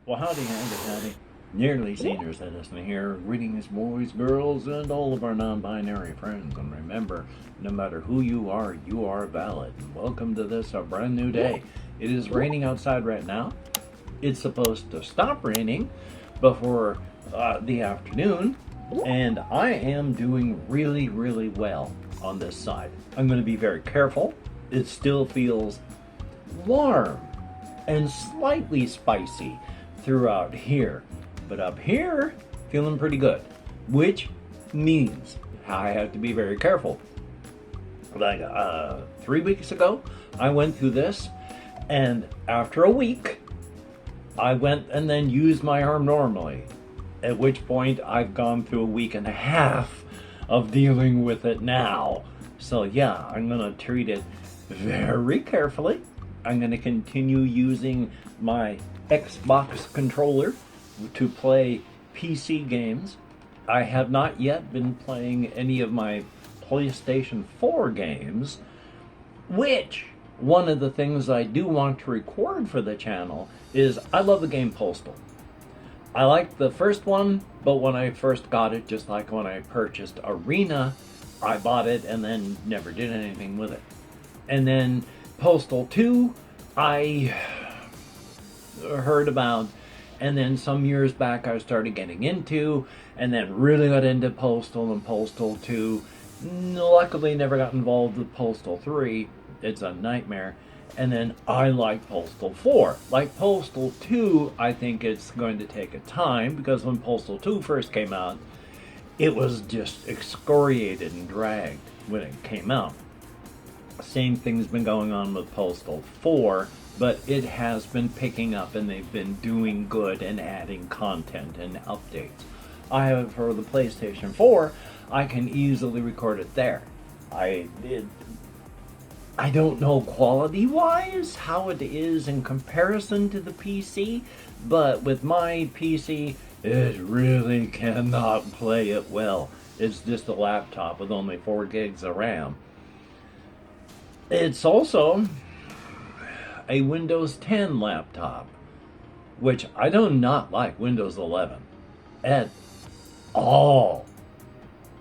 Well, howdy, howdy. Nearly senior citizen here. Greetings, boys, girls, and all of our non-binary friends. And remember, no matter who you are valid. And welcome to this, a brand new day. It is raining outside right now. It's supposed to stop raining before the afternoon. And I am doing really, really well on this side. I'm going to be very careful. It still feels warm and slightly spicy throughout here, but up here feeling pretty good, which means I have to be very careful. Like 3 weeks ago I went through this, and after a week I went and then used my arm normally, at which point I've gone through a week and a half of dealing with it now. So yeah, I'm gonna treat it very carefully. I'm going to continue using my Xbox controller to play PC games. I have not yet been playing any of my PlayStation 4 games, which one of the things I do want to record for the channel is I love the game Postal. I liked the first one, but when I first got it, just like when I purchased Arena, I bought it and then never did anything with it. And then Postal 2, I heard about, and then some years back I started getting into, and then really got into Postal and Postal 2. Luckily never got involved with Postal 3. It's a nightmare. And then I like Postal 4. Like Postal 2, I think it's going to take a time, because when Postal 2 first came out, it was just excoriated and dragged when it came out. Same thing's been going on with Postal 4, but it has been picking up and they've been doing good and adding content and updates. I have, for the PlayStation 4, I can easily record it there. I don't know quality-wise how it is in comparison to the PC, but with my PC, it really cannot play it well. It's just a laptop with only 4 gigs of RAM. It's also a Windows 10 laptop, which I do not like Windows 11 at all.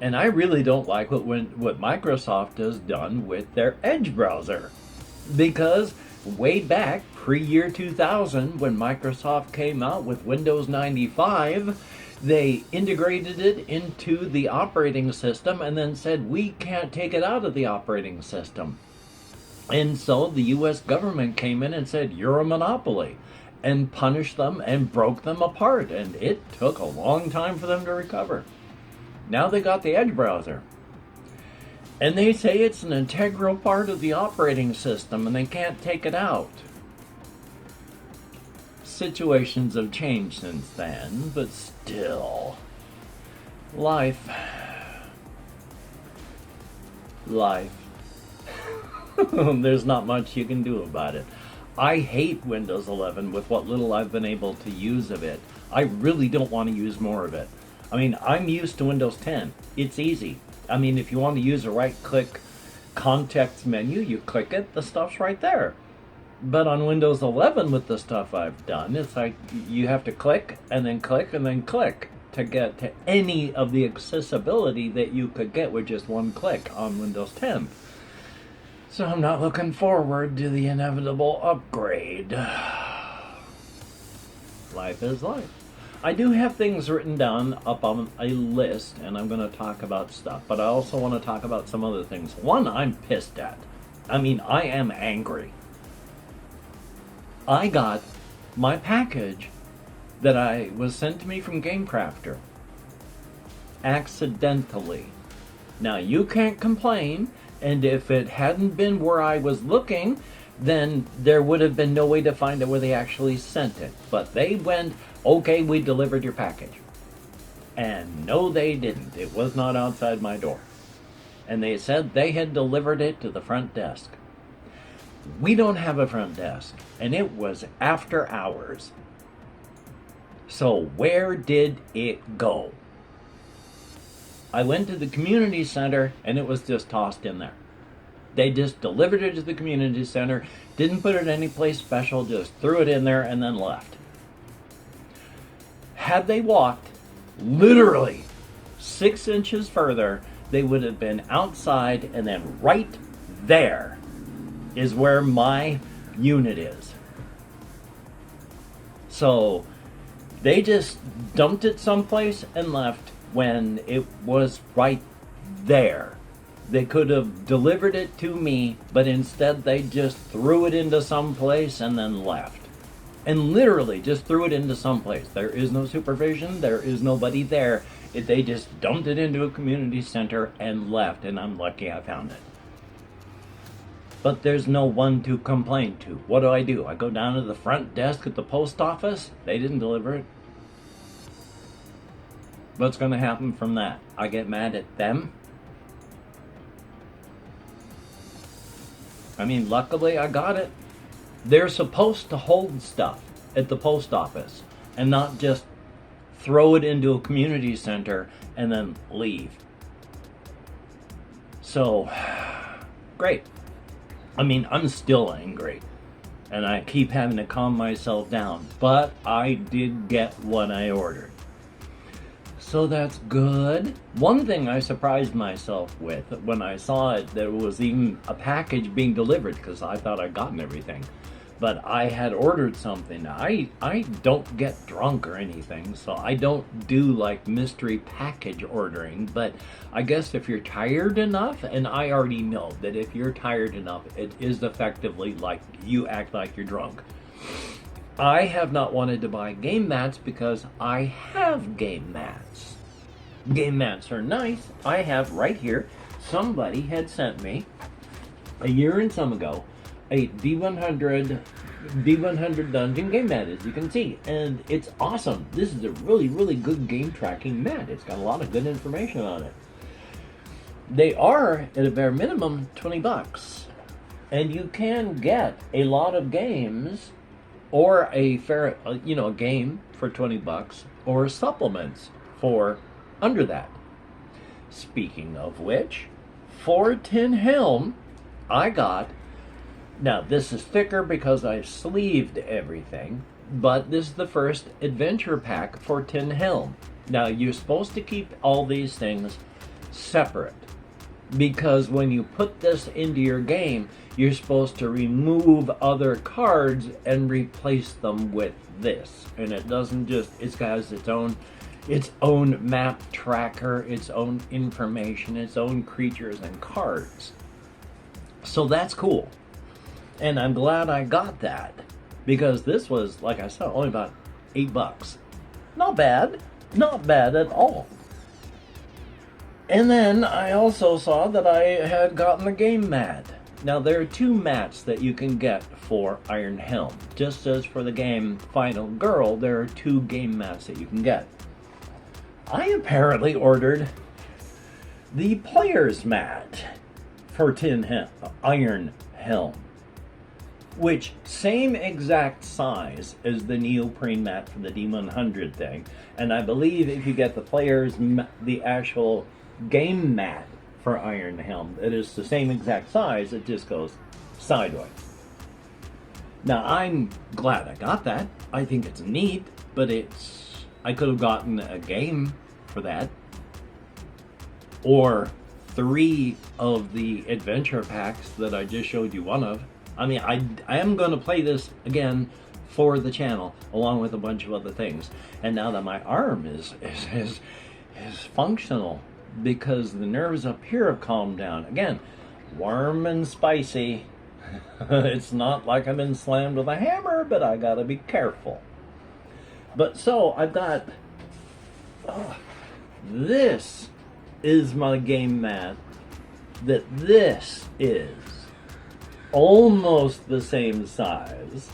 And I really don't like what Microsoft has done with their Edge browser. Because way back, pre-year 2000, when Microsoft came out with Windows 95, they integrated it into the operating system and then said, we can't take it out of the operating system. And so the US government came in and said, you're a monopoly, and punished them and broke them apart. And it took a long time for them to recover. Now they got the Edge browser. And they say it's an integral part of the operating system and they can't take it out. Situations have changed since then, but still. Life. There's not much you can do about it. I hate Windows 11 with what little I've been able to use of it. I really don't want to use more of it. I mean, I'm used to Windows 10. It's easy. I mean, if you want to use a right-click context menu, you click it, the stuff's right there. But on Windows 11, with the stuff I've done, it's like you have to click, and then click, and then click to get to any of the accessibility that you could get with just one click on Windows 10. So I'm not looking forward to the inevitable upgrade. Life is life. I do have things written down up on a list, and I'm going to talk about stuff, but I also want to talk about some other things. One I'm pissed at. I mean, I am angry. I got my package that I was sent to me from GameCrafter accidentally. Now, you can't complain, and if it hadn't been where I was looking, then there would have been no way to find out where they actually sent it. But they went, okay, we delivered your package. And no, they didn't. It was not outside my door. And they said they had delivered it to the front desk. We don't have a front desk, and it was after hours. So where did it go? I went to the community center, and it was just tossed in there. They just delivered it to the community center, didn't put it any place special, just threw it in there and then left. had they walked literally 6 inches further, they would have been outside, and then right there is where my unit is. So they just dumped it someplace and left when it was right there. They could have delivered it to me, but instead they just threw it into someplace and then left. And literally just threw it into someplace. There is no supervision. There is nobody there. They just dumped it into a community center and left, and I'm lucky I found it. But there's no one to complain to. What do? I go down to the front desk at the post office. They didn't deliver it. What's going to happen from that? I get mad at them? I mean, luckily I got it. They're supposed to hold stuff at the post office and not just throw it into a community center and then leave. So, great. I mean, I'm still angry, and I keep having to calm myself down, but I did get what I ordered. So that's good. One thing I surprised myself with when I saw it, there was even a package being delivered, because I thought I'd gotten everything. But I had ordered something. I don't get drunk or anything, so I don't do like mystery package ordering. But I guess if you're tired enough, and I already know that if you're tired enough, it is effectively like you act like you're drunk. I have not wanted to buy game mats because I have game mats. Game mats are nice. I have right here, somebody had sent me a year and some ago a D100 dungeon game mat, as you can see, and it's awesome. This is a really, really good game tracking mat. It's got a lot of good information on it. They are, at a bare minimum, $20, and you can get a lot of games, or a game for $20, or supplements for under that. Speaking of which, for Tin Helm, I got. Now, this is thicker because I sleeved everything, but this is the first adventure pack for Tin Helm. Now, you're supposed to keep all these things separate, because when you put this into your game, you're supposed to remove other cards and replace them with this. And it doesn't just, it has its own map tracker, its own information, its own creatures and cards. So that's cool. And I'm glad I got that, because this was, like I said, only about $8. Not bad. Not bad at all. And then I also saw that I had gotten the game mat. Now, there are 2 mats that you can get for Iron Helm. Just as for the game Final Girl, there are 2 game mats that you can get. I apparently ordered the player's mat for Iron Helm, which same exact size as the neoprene mat for the D100 thing. And I believe if you get the actual game mat for Iron Helm, it is the same exact size, it just goes sideways. Now, I'm glad I got that. I think it's neat, but I could have gotten a game for that, or 3 of the adventure packs that I just showed you one of. I mean, I am going to play this again for the channel, along with a bunch of other things. And now that my arm is functional, because the nerves up here have calmed down. Again, warm and spicy. It's not like I've been slammed with a hammer, but I gotta be careful. But so, I've got... this is my game mat. This is almost the same size.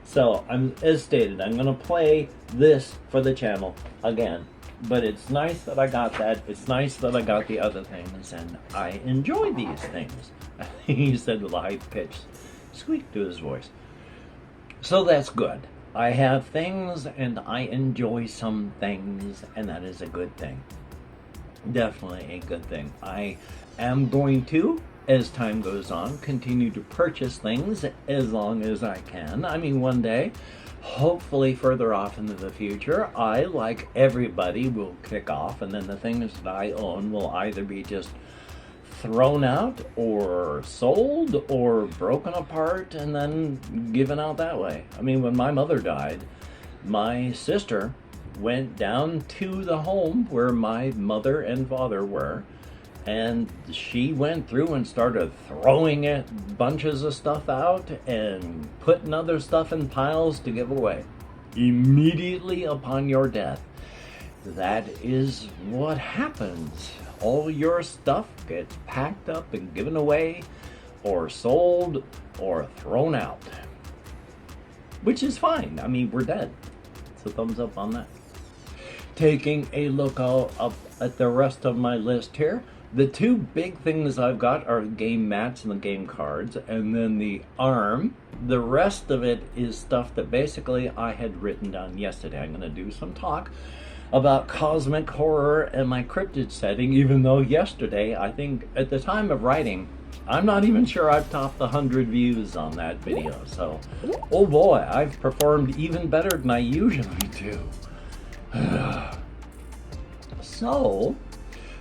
So, as stated, I'm going to play this for the channel again. But it's nice that I got that. It's nice that I got the other things, and I enjoy these things. He said with a high-pitched squeak to his voice. So that's good. I have things, and I enjoy some things, and that is a good thing. Definitely a good thing. I am going to, as time goes on, continue to purchase things as long as I can. I mean, one day Hopefully further off into the future, I, like everybody, will kick off, and then the things that I own will either be just thrown out or sold or broken apart and then given out that way. I mean, when my mother died, my sister went down to the home where my mother and father were, and she went through and started throwing bunches of stuff out and putting other stuff in piles to give away. Immediately upon your death, that is what happens. All your stuff gets packed up and given away, or sold, or thrown out. Which is fine. I mean, we're dead. So thumbs up on that. Taking a look up at the rest of my list here. The two big things I've got are game mats and the game cards, and then the arm. The rest of it is stuff that basically I had written down yesterday. I'm going to do some talk about cosmic horror and my cryptid setting, even though yesterday, I think at the time of writing, I'm not even sure I've topped the 100 views on that video. So, oh boy, I've performed even better than I usually do. So,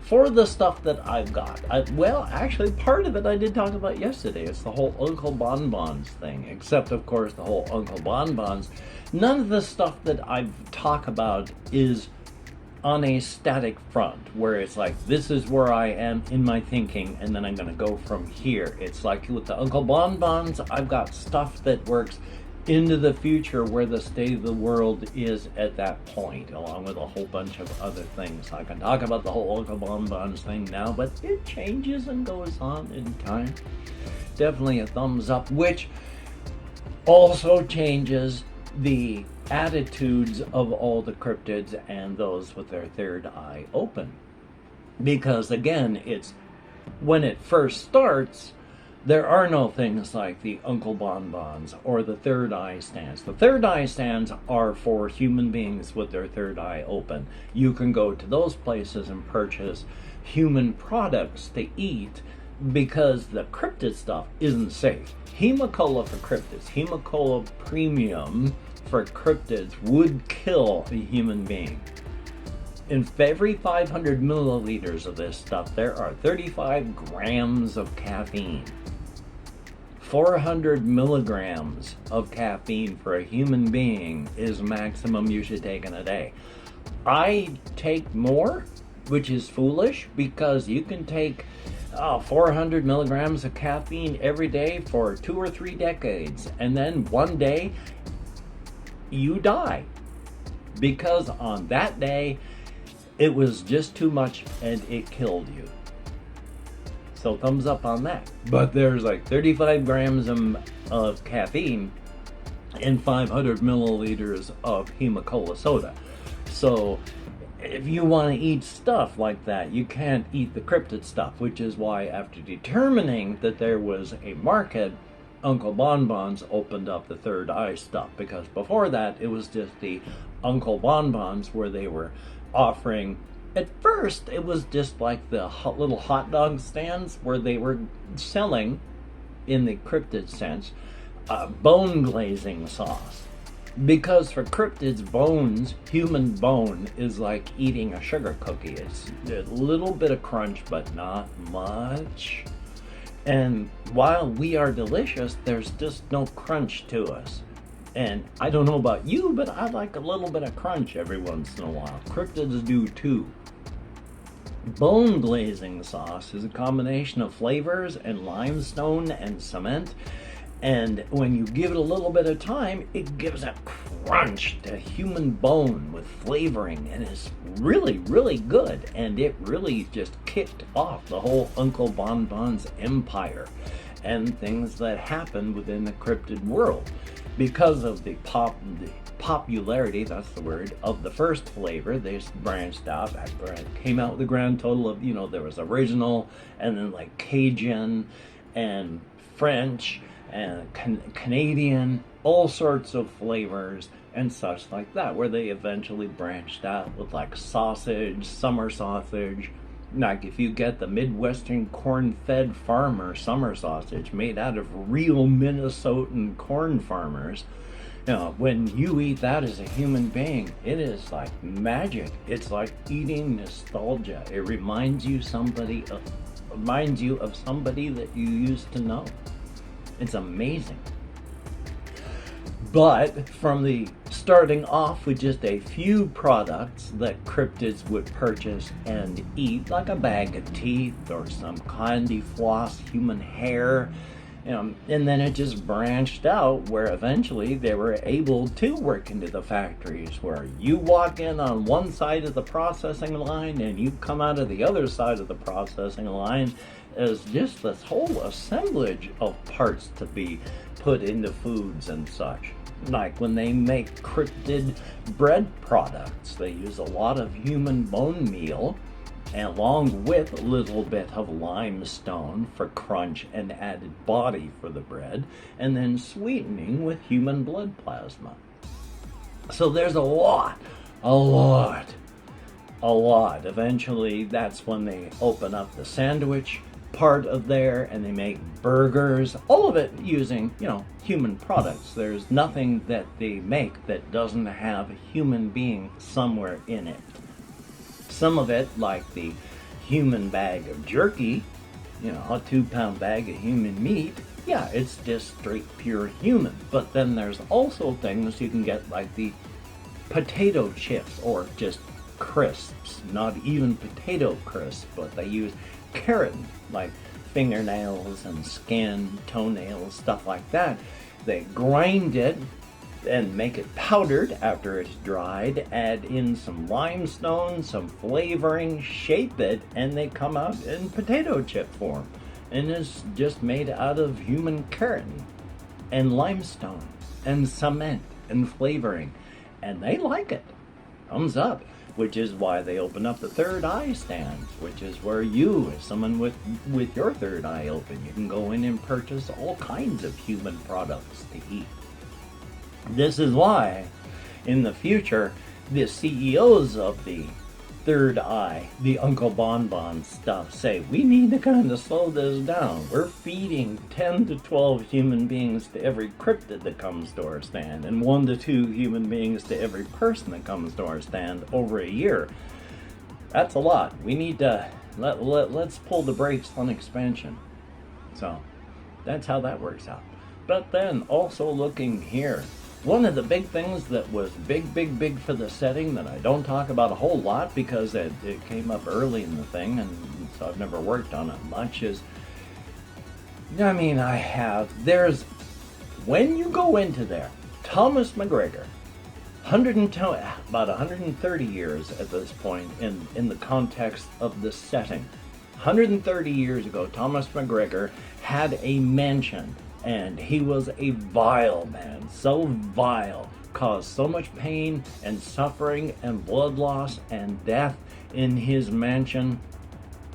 for the stuff that I've got, well, actually, part of it I did talk about yesterday. It's the whole Uncle Bonbons thing, except, of course, the whole Uncle Bonbons. None of the stuff that I talk about is on a static front, where it's like, this is where I am in my thinking, and then I'm going to go from here. It's like with the Uncle Bonbons, I've got stuff that works into the future where the state of the world is at that point, along with a whole bunch of other things. I can talk about the whole Uncle Bonbons thing now, but it changes and goes on in time. Definitely a thumbs up, which also changes the attitudes of all the cryptids and those with their third eye open. Because again, it's when it first starts, there are no things like the Uncle Bonbons or the third eye stands. The third eye stands are for human beings with their third eye open. You can go to those places and purchase human products to eat because the cryptid stuff isn't safe. Hemicola for cryptids, Hemicola premium for cryptids would kill a human being. In every 500 milliliters of this stuff, there are 35 grams of caffeine. 400 milligrams of caffeine for a human being is maximum you should take in a day. I take more, which is foolish, because you can take 400 milligrams of caffeine every day for 2 or 3 decades, and then one day you die because on that day it was just too much and it killed you. So thumbs up on that. But there's like 35 grams of caffeine in 500 milliliters of Hemicola soda. So if you want to eat stuff like that, you can't eat the cryptid stuff, which is why after determining that there was a market, Uncle Bonbons opened up the third eye stuff, because before that it was just the Uncle Bonbons where they were offering, at first it was just like the little hot dog stands where they were selling, in the cryptid sense, bone glazing sauce. Because for cryptids, bones, human bone, is like eating a sugar cookie. It's a little bit of crunch, but not much. And while we are delicious, there's just no crunch to us. And I don't know about you, but I like a little bit of crunch every once in a while. Cryptids do too. Bone glazing sauce is a combination of flavors and limestone and cement. And when you give it a little bit of time, it gives a crunch to human bone with flavoring, and it's really, really good. And it really just kicked off the whole Uncle Bonbons empire and things that happened within the cryptid world. Because of the popularity, that's the word, of the first flavor, they branched out. It came out with a grand total of, there was original, and then like Cajun, and French, and Canadian, all sorts of flavors and such like that, where they eventually branched out with like sausage, summer sausage. Like if you get the Midwestern corn-fed farmer summer sausage made out of real Minnesotan corn farmers, Now, when you eat that as a human being, it is like magic. It's like eating nostalgia. It reminds you of somebody that you used to know. It's amazing. But from the starting off with just a few products that cryptids would purchase and eat, like a bag of teeth or some candy floss, human hair, and then it just branched out where eventually they were able to work into the factories where you walk in on one side of the processing line and you come out of the other side of the processing line as just this whole assemblage of parts to be put into foods and such. Like when they make cryptid bread products, they use a lot of human bone meal along with a little bit of limestone for crunch and added body for the bread, and then sweetening with human blood plasma. So there's a lot. Eventually, that's when they open up the sandwich part of there and they make burgers, all of it using, human products. There's nothing that they make that doesn't have a human being somewhere in it. Some of it, like the human bag of jerky, a 2-pound bag of human meat, yeah, it's just straight pure human. But then there's also things you can get like the potato chips or just crisps, not even potato crisps, but they use keratin, like fingernails and skin, toenails, stuff like that. They grind it and make it powdered after it's dried, add in some limestone, some flavoring, shape it, and they come out in potato chip form. And it's just made out of human keratin and limestone and cement and flavoring. And they like it. Thumbs up. Which is why they open up the third eye stands, which is where you, as someone with your third eye open, you can go in and purchase all kinds of human products to eat. This is why, in the future, the CEOs of the third eye, the Uncle Bonbon stuff, say, we need to kind of slow this down. We're feeding 10 to 12 human beings to every cryptid that comes to our stand, and 1 to 2 human beings to every person that comes to our stand over a year. That's a lot. We need to, let's pull the brakes on expansion. So, that's how that works out. But then, also looking here, one of the big things that was big for the setting that I don't talk about a whole lot because it came up early in the thing, and so I've never worked on it much, is, there's, when you go into there, Thomas McGregor, about 130 years at this point in the context of the setting. 130 years ago, Thomas McGregor had a mansion. And he was a vile man, so vile, caused so much pain and suffering and blood loss and death in his mansion,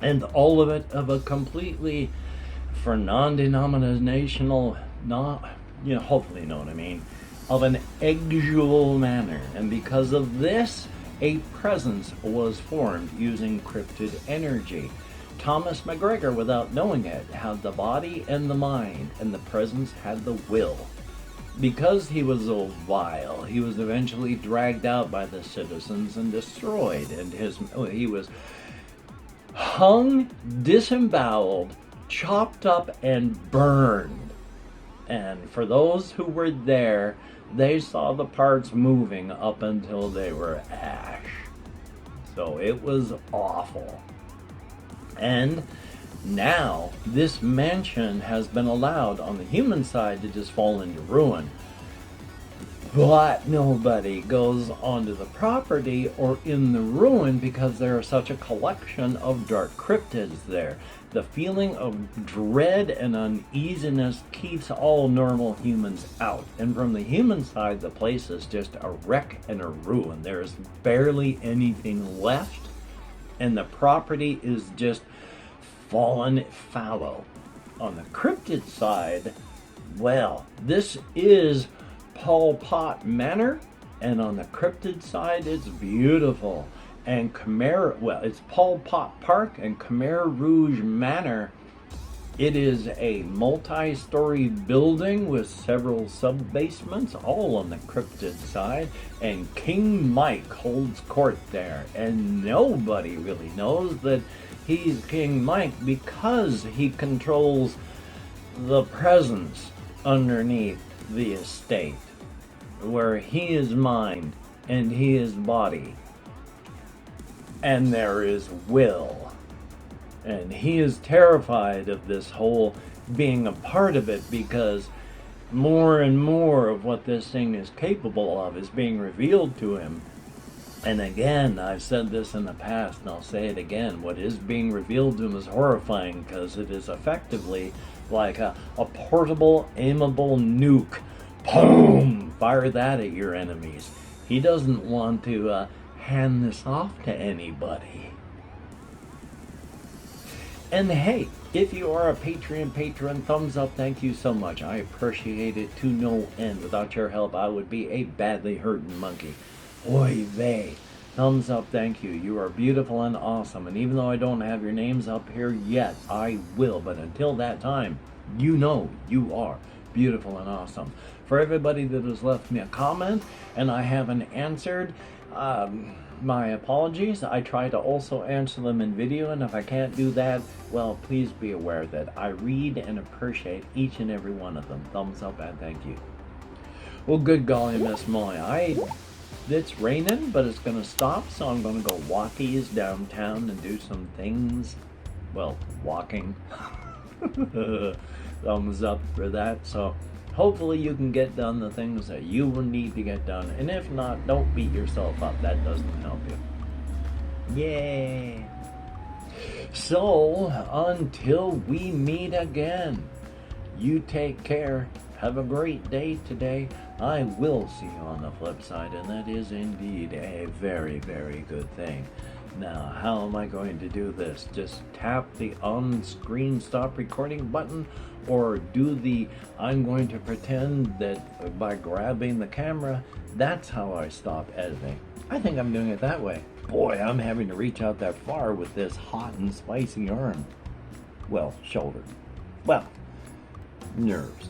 and all of it of a completely, for non-denominational, hopefully you know what I mean, of an exual manner. And because of this, a presence was formed using cryptid energy. Thomas McGregor, without knowing it, had the body and the mind, and the presence had the will. Because he was so vile, he was eventually dragged out by the citizens and destroyed, and he was hung, disemboweled, chopped up, and burned. And for those who were there, they saw the parts moving up until they were ash. So it was awful. And now this mansion has been allowed on the human side to just fall into ruin. But nobody goes onto the property or in the ruin because there are such a collection of dark cryptids there. The feeling of dread and uneasiness keeps all normal humans out. And from the human side, the place is just a wreck and a ruin. There is barely anything left. And the property is just fallen fallow. On the cryptid side, well, this is Pol Pot Manor, and on the cryptid side, it's beautiful. And it's Pol Pot Park and Khmer Rouge Manor It is a multi-story building with several sub-basements, all on the Cryptid side, and King Mike holds court there, and nobody really knows that he's King Mike because he controls the presence underneath the estate, where he is mind and he is body, and there is will. And he is terrified of this whole being a part of it because more and more of what this thing is capable of is being revealed to him. And again, I've said this in the past and I'll say it again, what is being revealed to him is horrifying because it is effectively like a portable, aimable nuke. Boom! Fire that at your enemies. He doesn't want to hand this off to anybody. And hey, if you are a Patreon patron, thumbs up, thank you so much. I appreciate it to no end. Without your help, I would be a badly hurting monkey. Oy vey. Thumbs up, thank you. You are beautiful and awesome. And even though I don't have your names up here yet, I will. But until that time, you know you are beautiful and awesome. For everybody that has left me a comment and I haven't answered, my apologies. I try to also answer them in video, and if I can't do that, well, please be aware that I read and appreciate each and every one of them. Thumbs up and thank you. Well, good golly, Miss Molly. It's raining, but it's going to stop, so I'm going to go walkies downtown and do some things. Well, walking. Thumbs up for that. So hopefully you can get done the things that you will need to get done. And if not, don't beat yourself up. That doesn't help you. Yay! So, until we meet again, you take care. Have a great day today. I will see you on the flip side, and that is indeed a very, very good thing. Now, how am I going to do this? Just tap the on-screen stop recording button, or do the I'm going to pretend that by grabbing the camera, that's how I stop editing. I think I'm doing it that way. Boy, I'm having to reach out that far with this hot and spicy arm. Well, shoulder. Well, nerves.